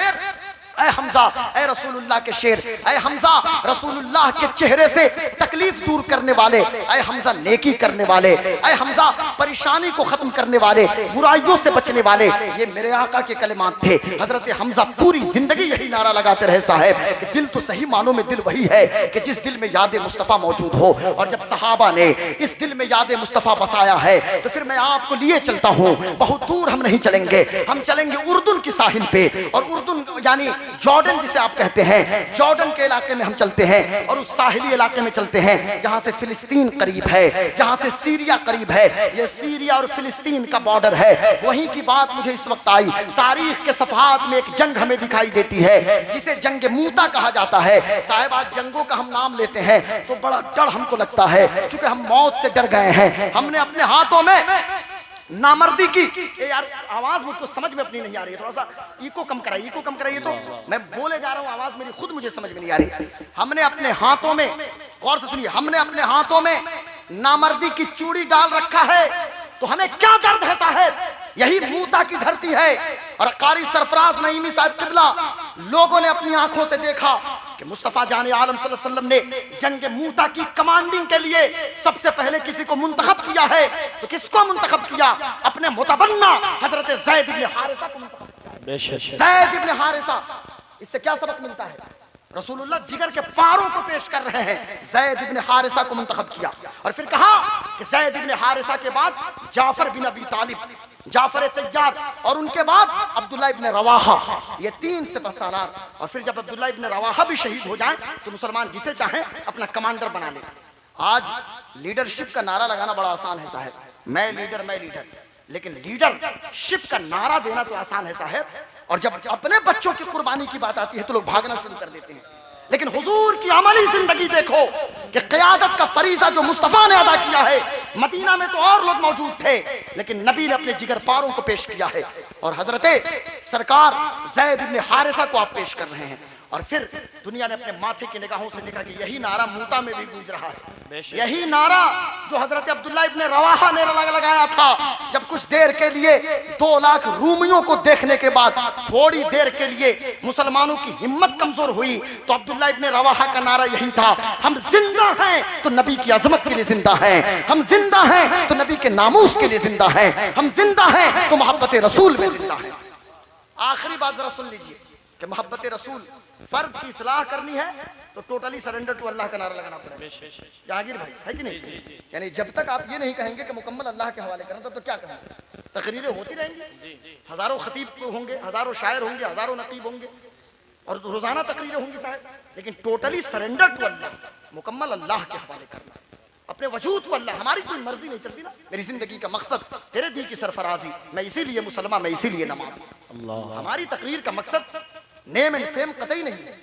ऐ हमजा, ऐ रसूलुल्लाह के शेर, ऐ हमजा रसूलुल्लाह के चेहरे से तकलीफ दूर करने वाले, ऐ हमजा नेकी करने वाले, ऐ हमजा परेशानी को खत्म करने वाले, बुराइयों से बचने वाले। ये मेरे आका के कलिमात थे। हजरत हमजा पूरी जिंदगी यही नारा लगाते रहे साहब कि दिल तो सही मानों में दिल वही है कि जिस दिल में याद मुस्तफ़ा मौजूद हो। और जब सहाबा ने इस दिल में याद मुस्तफ़ा बसाया है तो फिर मैं आपको लिए चलता हूँ, बहुत दूर हम नहीं चलेंगे, हम चलेंगे उर्दून की साहिल पे। और उर्दून यानी जॉर्डन जिसे आप कहते हैं, जॉर्डन के इलाके में हम चलते हैं और उस साहिली इलाके में चलते हैं जहां से फिलिस्तीन करीब है, जहां से सीरिया करीब है। ये सीरिया और फिलिस्तीन का बॉर्डर है। वहीं की बात मुझे इस वक्त आई, तारीख के सफहात में एक जंग हमें दिखाई देती है जिसे जंग मूता कहा जाता है। साहब आज जंगों का हम नाम लेते हैं तो बड़ा डर हमको लगता है, चूंकि हम मौत से डर गए हैं। हमने अपने हाथों में नामर्दी की, यार आवाज मुझको समझ में अपनी नहीं आ रही है, थोड़ा सा इको कम कराइए, इको कम कराइए। तो मैं बोले जा रहा हूँ, आवाज मेरी खुद मुझे समझ में नहीं आ रही। हमने अपने हाथों में, गौर से सुनिए, हमने अपने हाथों में नामर्दी की चूड़ी डाल रखा है तो हमें क्या दर्द है साहब? यही मूता की धरती है। और कारी सरफराज नईमी साहब किबला, लोगों ने अपनी आंखों से देखा कि मुस्तफा जाने आलम सल्लल्लाहु अलैहि वसल्लम ने जंग मूता की कमांडिंग के लिए सबसे पहले किसी को मुंतखब किया है। तो किसको मुंतखब किया? अपने मुतबन्ना हजरत ज़ैद इब्न हारिसा को मुंतखब किया। ज़ैद इब्न हारिसा, इससे क्या सबक मिलता है? रसूलुल्लाह जिगर के पारों को पेश कर रहे हैं। ज़ैद इब्न हारिसा को मुंतखब किया और फिर कहा कि ज़ैद इब्न हारिसा के बाद जाफर बिन अबी तालिब, जाफर तैयार, और उनके बाद अब्दुल्ला इब्न रवाहा, ये 3 सिपहसालार। और फिर जब अब्दुल्ला इब्न रवाहा भी शहीद हो जाए तो मुसलमान जिसे चाहे अपना कमांडर बना ले। आज लीडरशिप का नारा लगाना बड़ा आसान है साहब, मैं लीडर मैं लीडर, लेकिन लीडरशिप का नारा देना तो आसान है साहब। और जब अपने बच्चों की कुर्बानी की बात आती है तो लोग भागना शुरू कर देते हैं। लेकिन हुजूर की अमली जिंदगी देखो कि क़यादत का फरीज़ा जो मुस्तफ़ा ने अदा किया है। मदीना में तो और लोग मौजूद थे लेकिन नबी ने अपने जिगर पारों को पेश किया है। और हजरते सरकार ज़ैद इब्न हारिसा को आप पेश कर रहे हैं। और फिर दुनिया ने अपने माथे की निगाहों से देखा कि यही नारा मूता में भी गूंज रहा है, यही नारा जो हजरत अब्दुल्ला इब्न रवाहा ने लगाया था। जब कुछ देर के लिए 2 लाख रूमियों को देखने के बाद थोड़ी देर के लिए मुसलमानों की हिम्मत कमजोर हुई तो अब्दुल्ला इब्न रवाहा का नारा यही था, हम जिंदा हैं तो नबी की अजमत के लिए जिंदा हैं, हम जिंदा हैं तो नबी के नामूस के लिए जिंदा हैं, हम जिंदा हैं तो मोहब्बत रसूल में जिंदा हैं। आखिरी बात जरा सुन लीजिए कि मोहब्बत रसूल फर्द की इस्लाह करनी है तो टोटली सरेंडर टू अल्लाह का नारा लगाना पड़ेगा। जहांगीर भाई है कि नहीं? यानी जब तक आप ये नहीं कहेंगे कि मुकम्मल अल्लाह के हवाले करना, तब तो क्या कहेंगे? तकरीरें होती रहेंगी, हजारों खतीब होंगे, हजारों शायर होंगे, हजारों नकीब होंगे और रोजाना तकरीरें होंगी साहब, लेकिन टोटली सरेंडर टू अल्लाह, मुकम्मल अल्लाह के हवाले करना, अपने वजूद को अल्लाह। हमारी कोई मर्जी नहीं चलती ना, मेरी जिंदगी का मकसद तेरे दी की सरफराजी, मैं इसीलिए मुसलमान, मैं इसीलिए नमाजी। हमारी तकरीर का मकसद नेम एंड फेम कतई नहीं है,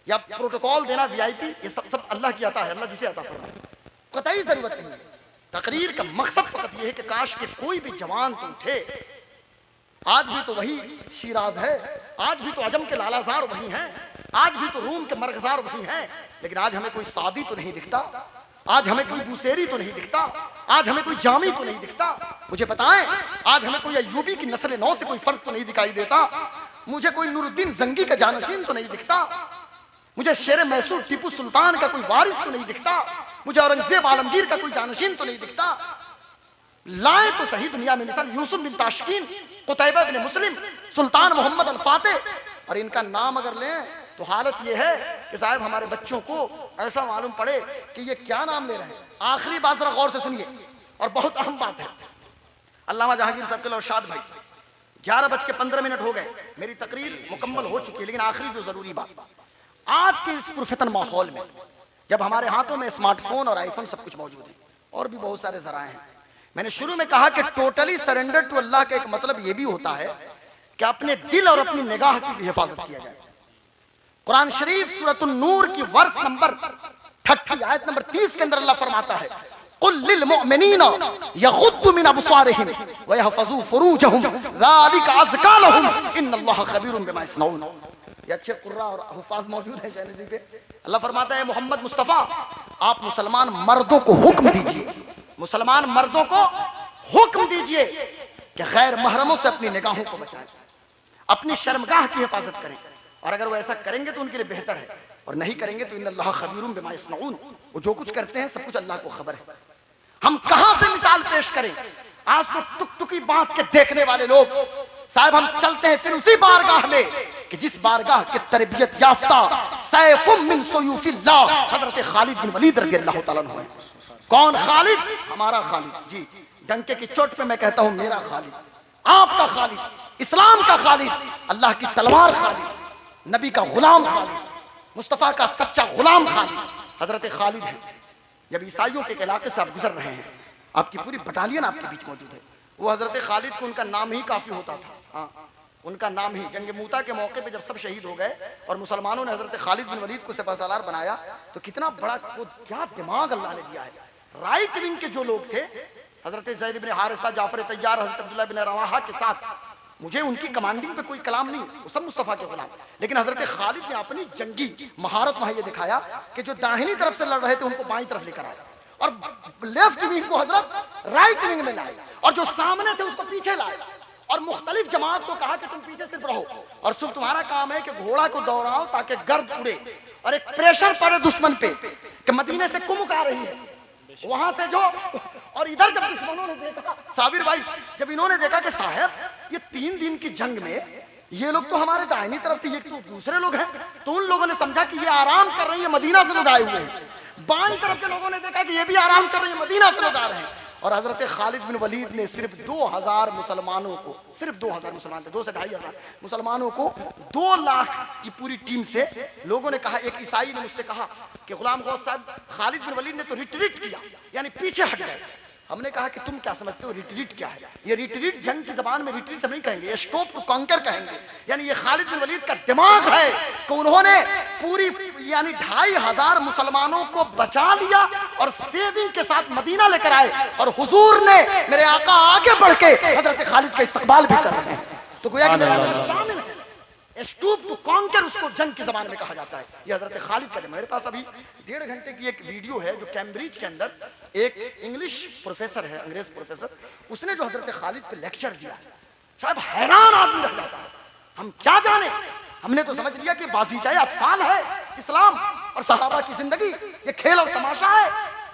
या प्रोटोकॉल देना VIP, ये सब अल्लाह की अता है, अल्लाह जिसे अता फरमाए, कतई जरूरत नहीं है। तकरीर का मकसद फकत यह है कि काश के कोई भी जवान तो उठे। आज भी तो वही शिराज है, आज भी तो अजम के लालाजार वही हैं, आज भी तो रूम के मरगजार वही हैं, लेकिन आज हमें कोई सादी तो नहीं दिखता, आज हमें कोई बुसेरी तो नहीं दिखता, आज हमें कोई जामी तो नहीं दिखता। मुझे बताएं, आज हमें कोई अय्यूबी की नस्ल नौ से कोई फर्क तो नहीं दिखाई देता, मुझे कोई नूरुद्दीन जंगी का जानशीन तो नहीं दिखता, मुझे शेर मैसूर टीपू सुल्तान का कोई वारिस तो नहीं दिखता, मुझे औरंगजेब आलमगीर का कोई जानशीन तो नहीं दिखता। लाए तो सही दुनिया में मिसाल यूसुफ बिन ताशकीन, कुतैबा बिन मुस्लिम, सुल्तान मोहम्मद अल फातेह, और इनका नाम अगर लें तो हालत यह है कि साहब हमारे बच्चों को ऐसा मालूम पड़े कि ये क्या नाम ले रहे हैं। आखिरी बात जरा गौर से सुनिए और बहुत अहम बात है। अल्लामा जहांगीर साहब के अरशाद भाई, 11:15 हो गए, मेरी तकरीर मुकम्मल हो चुकी है, लेकिन आखिरी जो जरूरी बात, आज के इस पुरफितन माहौल में जब हमारे हाथों में स्मार्टफोन और आईफोन सब कुछ मौजूद है और भी बहुत सारे जराए हैं, मैंने शुरू में कहा कि टोटली सरेंडर टू अल्लाह का एक मतलब यह भी होता है कि अपने दिल और अपनी निगाह की भी हिफाजत किया जाए। कुरान शरीफ सूरतुन नूर की वर्ष नंबर 30 आयत नंबर 30 के अंदर अल्लाह फरमाता है, कुल लिल मुमिनीना यगुद्दु मिन अबसारिहिम व यहफज़ू फुरूजहुम ज़ालिका अज़का लहुम इन्नल्लाहा खबीरुम बिमा यसनऊन। ये अच्छे कुर्रा और हुफाज मौजूद हैं चैनल जी पे। अल्लाह फरमाता है, मोहम्मद मुस्तफ़ा आप मुसलमान मर्दों को हुक्म दीजिए, मुसलमान मर्दों को हुक्म दीजिए कि गैर महरमों से अपनी निगाहों को बचाएं, अपनी शर्मगाह की हिफाजत करें, और अगर वो ऐसा करेंगे तो उनके लिए बेहतर है, और नहीं करेंगे तो इन्नल्लाह खबीरुम बिमा यसनऊन, वो जो कुछ करते हैं सब कुछ अल्लाह को खबर है। हम कहां से मिसाल पेश करें? आज तो टुकटुकी बांध के देखने वाले लोग साहब, हम चलते हैं फिर उसी बारगाह में कि जिस बारगाह के तरबियत याफ्ता सैफुम मिन सुयूफिल्लाह हजरत खालिद बिन वलीद रज़ियल्लाहु ताला अन्हु है। कौन खालिद? हमारा खालिद जी, डंके की चोट पे मैं कहता हूं मेरा खालिद, आपका खालिद, इस्लाम का खालिद, अल्लाह की तलवार खालिद, नबी का गुलाम खालिद, मुस्तफ़ा का सच्चा गुलाम खालिद हजरत खालिद है। जब ईसाइयों के इलाके से आप गुजर रहे हैं, आपकी पूरी बटालियन आपके बीच मौजूद है, वो हजरत खालिद को उनका नाम ही काफी होता था। हाँ, उनका नाम ही। जंग मूता के मौके पे जब सब शहीद हो गए और मुसलमानों ने हजरत खालिद बिन वलीद को सिपहसालार बनाया, तो कितना बड़ा क्या दिमाग अल्लाह ने दिया है। राइट विंग के जो लोग थे, हजरत ज़ैद बिन हारिसा, जाफर तैयार, हजरत अब्दुल्लाह बिन रवाहा के साथ, मुझे उनकी कमांडिंग पे कोई कलाम नहीं, वो सब मुस्तफ़ा के गुलाम, लेकिन हजरत खालिद ने अपनी जंगी महारत वहां ये दिखाया कि जो दाहिनी तरफ से लड़ रहे थे उनको बाईं तरफ लेकर आए, और लेफ्ट विंग को हजरत राइट विंग में लाए, और जो सामने थे उसको पीछे लाए, और मुख्तलिफ जमात को कहा कि तुम पीछे सिर्फ रहो, और सिर्फ तुम्हारा काम है कि घोड़ा को दौड़ाओ ताकि गर्द उड़े, और एक प्रेशर पड़े दुश्मन पे कि मदीने से कुमुक आ रही है वहां से जो। और इधर जब दुश्मनों ने देखा, साबिर भाई, जब इन्होंने देखा कि साहब ये 3 दिन की जंग में ये लोग तो हमारे दाहिनी तरफ थे, ये तो दूसरे लोग हैं, तो उन लोगों ने समझा कि ये आराम कर रहे हैं, मदीना से लोग आए हुए हैं। बाईं तरफ के लोगों ने देखा कि ये भी आराम कर रहे हैं, मदीना से लोग आ रहे हैं, और हजरत खालिद बिन वलीद ने सिर्फ 2000 मुसलमानों को, सिर्फ 2000 मुसलमान थे, 2 से 2,500 मुसलमानों को 2 लाख की पूरी टीम से लोगों ने कहा। एक ईसाई ने मुझसे कहा कि गुलाम गौस साहब, खालिद बिन वलीद ने तो रिट्रीट किया, यानी पीछे हट गए। हमने कहा कि तुम क्या समझते हो रिट्रीट क्या है? ये रिट्रीट जंग की जबान में रिट्रीट हम नहीं कहेंगे, ये स्टॉप टू कॉन्कर कहेंगे। यानी ये खालिद बिन वलीद का दिमाग है कि उन्होंने पूरी यानी 2,500 मुसलमानों को बचा लिया और सेविंग के साथ मदीना लेकर आए, और हुजूर ने मेरे आका आगे बढ़ के हजरत खालिद का इस्तकबाल भी कर रहे हैं। तो गोया कि शामिल है, स्टूप टू कॉन्कर उसको जंग की जबान में कहा जाता है। ये हजरत खालिद का। मेरे पास अभी 1.5 घंटे की एक वीडियो है जो कैम्ब्रिज के अंदर एक इंग्लिश प्रोफेसर है, अंग्रेज प्रोफेसर, उसने जो हजरत खालिद पे लेक्चर दिया, साहब हैरान आदमी रह जाता है। हम क्या जाने, हमने तो समझ लिया कि बाजीचाए अतफाल है इस्लाम और सहाबा की जिंदगी, ये खेल और तमाशा है।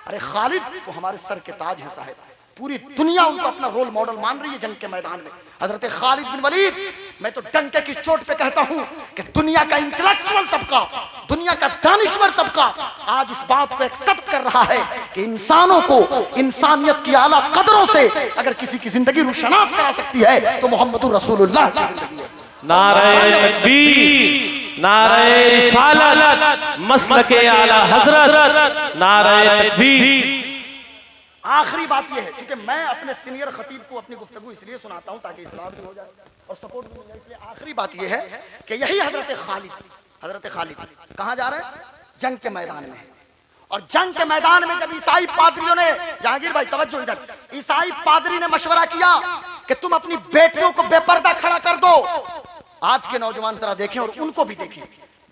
अरे खालिद को हमारे सर के ताज है साहब, पूरी दुनिया उनको अपना रोल मॉडल मान रही है जंग के मैदान में। हजरत खालिद बिन वलीद, मैं तो डंके की चोट पे कहता हूं कि दुनिया का इंटेलेक्चुअल तबका, दुनिया का दानिश्वर तबका आज इस बात को एक्सेप्ट कर रहा है कि इंसानों को इंसानियत की आला कदरों से अगर किसी की जिंदगी रुशनास करा सकती है तो मोहम्मदुर रसूलुल्लाह की जिंदगी है। नारे तकबीर, नारे रिसालत, मसलके आला हजरत, नारे तकबीर। आखिरी बात यह है, क्योंकि मैं अपने सीनियर खतीब को अपनी गुफ्तगू इसलिए सुनाता हूं ताकि इस्लाम भी हो जाए और सपोर्ट भी हो जाए, इसलिए आखिरी बात यह है कि यही हजरत खालिद कहां जा रहे हैं? जंग के मैदान में। और जंग के मैदान में जब ईसाई पादरियों ने, जहांगीर भाई तवज्जो इधर, ईसाई पादरी ने मशवरा किया कि तुम अपनी बेटियों को बेपर्दा खड़ा कर दो। आज के नौजवान जरा देखें और उनको भी देखें।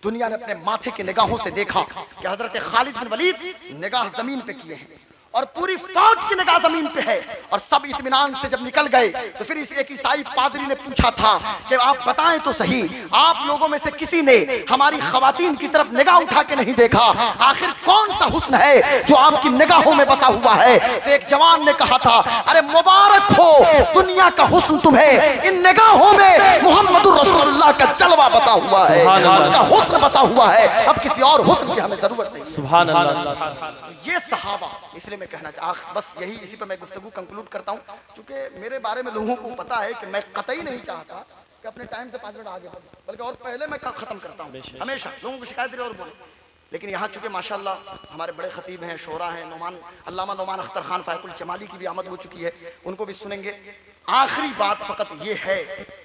दुनिया ने अपने माथे की निगाहों से देखा कि हजरत खालिद बिन वलीद निगाह जमीन पे किए हैं और पूरी फौज की निगाह जमीन पे है, और सब इत्मीनान से जब निकल गए तो फिर इस एक ईसाई पादरी ने पूछा था कि आप बताएं तो सही, आप लोगों में से किसी ने हमारी खवातीन की तरफ निगाह उठा के नहीं देखा? आखिर कौन सा हुस्न है जो आपकी निगाहों में बसा हुआ है? तो एक जवान ने कहा था, अरे मुबारक हो, दुनिया का हुस्न तुम्हें, इन निगाहों में मुहम्मदुर रसूलुल्लाह का जलवा बसा हुआ है, उनका हुस्न बसा हुआ है, अब किसी और हुस्न की हमें जरूरत नहीं। सुभान अल्लाह। ये सहाबा, इसलिए मैं कहना चाहता, बस यही, इसी पे मैं गुफ्तगू कंक्लूड करता हूँ, क्योंकि मेरे बारे में लोगों को पता है कि मैं कतई नहीं चाहता कि अपने टाइम से 5 मिनट आगे बढ़ूं, बल्कि और पहले मैं खत्म करता हूँ। हमेशा लोगों को शिकायत दे और बोले, लेकिन यहाँ चूंकि माशाल्लाह हमारे बड़े खतीब हैं, शोरा हैं, अल्लामा नौमान अख्तर खान फायकुल जमाली की भी आमद हो चुकी है, उनको भी सुनेंगे। आखिरी बात फ़कत ये है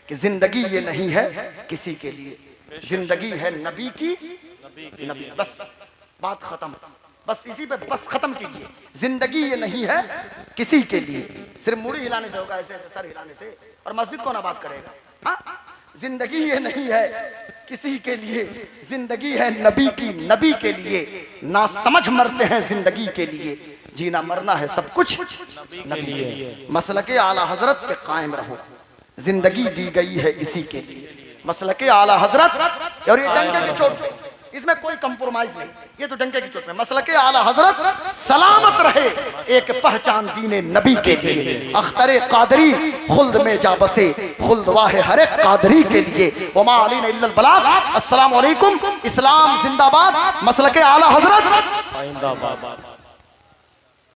कि जिंदगी ये नहीं है किसी के लिए, जिंदगी है नबी की, नबी, बस बात खत्म, बस इसी पे बस खत्म कीजिए। जिंदगी ये नहीं है किसी के लिए, सिर्फ मुड़ी हिलाने से होगा, ऐसे सर हिलाने से, और मस्जिद को ना बात करेगा। हाँ, जिंदगी ये नहीं है किसी के लिए, जिंदगी है नबी की, नबी के लिए। ना समझ मरते हैं जिंदगी के लिए, जीना मरना है सब कुछ नबी के लिए। मसलके आला हजरत पे कायम रहो, जिंदगी दी गई है इसी के लिए। मसलके आला हजरत, और ये डंके की चोट पे, इसमें कोई कंप्रोमाइज नहीं, ये तो डंके की चोट में। मसलके आला हजरत सलामत रहे, एक पहचान दीने नबी के लिए। अख्तरे कादरी खुल्द में जा बसे, खुल्द वाहे हर एक कादरी के लिए। वमा अलैना इल्लल बलाग। अस्सलाम वालेकुम। इस्लाम जिंदाबाद, मसलके आला हजरत जिंदाबाद।